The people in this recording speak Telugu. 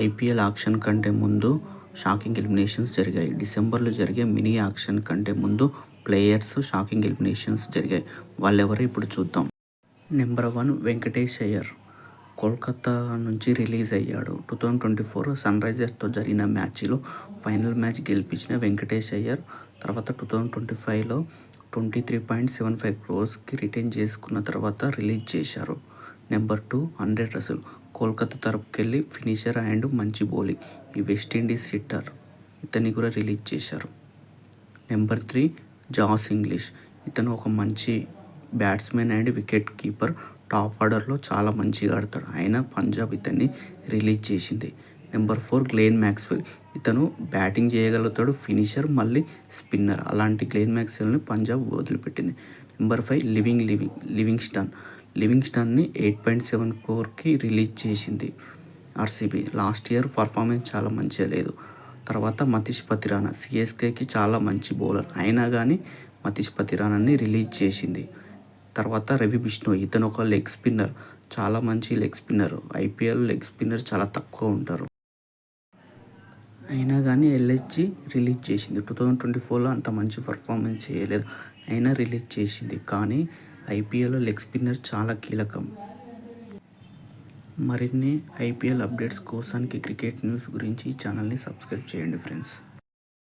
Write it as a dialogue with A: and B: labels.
A: ఐపీఎల్ ఆక్షన్ కంటే ముందు షాకింగ్ ఎలిమినేషన్స్ జరిగాయి. డిసెంబర్లో జరిగే మినీ ఆక్షన్ కంటే ముందు ప్లేయర్స్ షాకింగ్ ఎలిమినేషన్స్ జరిగాయి. వాళ్ళెవరో ఇప్పుడు చూద్దాం. నెంబర్ 1 వెంకటేష్ అయ్యర్ కోల్కతా నుంచి రిలీజ్ అయ్యాడు. 2024 సన్రైజర్స్తో జరిగిన మ్యాచ్లో ఫైనల్ మ్యాచ్ గెలిపించిన వెంకటేష్ అయ్యర్ తర్వాత 2025లో 23.75 crores రిటైన్ చేసుకున్న తర్వాత రిలీజ్ చేశారు. నెంబర్ 2 ఆండ్రే రసెల్ కోల్కతా తరపుకెళ్లి ఫినిషర్ అండ్ మంచి బౌలింగ్. ఈ వెస్టిండీస్ హిట్టర్, ఇతన్ని కూడా రిలీజ్ చేశారు. నెంబర్ 3 జాస్ ఇంగ్లీష్ ఇతను ఒక మంచి batsmen and wicket keeper. Top ఆర్డర్లో చాలా మంచిగా ఆడతాడు. అయినా పంజాబ్ ఇతన్ని రిలీజ్ చేసింది. నెంబర్ 4 గ్లెన్ మ్యాక్స్వెల్ ఇతను బ్యాటింగ్ చేయగలుగుతాడు, ఫినిషర్, మళ్ళీ స్పిన్నర్. అలాంటి గ్లెన్ మ్యాక్స్వెల్ని పంజాబ్ వదిలిపెట్టింది. నెంబర్ 5 లివింగ్స్టన్ని 8.7 crores రిలీజ్ చేసింది ఆర్సీబీ. లాస్ట్ ఇయర్ పర్ఫార్మెన్స్ చాలా మంచిగా లేదు. తర్వాత మతీష్ పతిరానా సిఎస్కేకి చాలా మంచి బౌలర్. అయినా కానీ మతీష్ పతిరానాని రిలీజ్ చేసింది. తర్వాత రవి బిష్ణోయ్ ఇతను ఒక లెగ్ స్పిన్నర్, చాలా మంచి leg spinner. IPL leg spinner చాలా తక్కువ ఉంటారు. అయినా కానీ ఎల్ఎస్జీ రిలీజ్ చేసింది. 2024లో అంత మంచి పర్ఫార్మెన్స్ చేయలేదు, అయినా రిలీజ్ చేసింది. కానీ ఐపీఎల్లో లెగ్ స్పిన్నర్ చాలా కీలకం. మరిన్ని ఐపీఎల్ అప్డేట్స్ కోసానికి క్రికెట్ న్యూస్ గురించి ఈ ఛానల్ని సబ్స్క్రైబ్ చేయండి ఫ్రెండ్స్.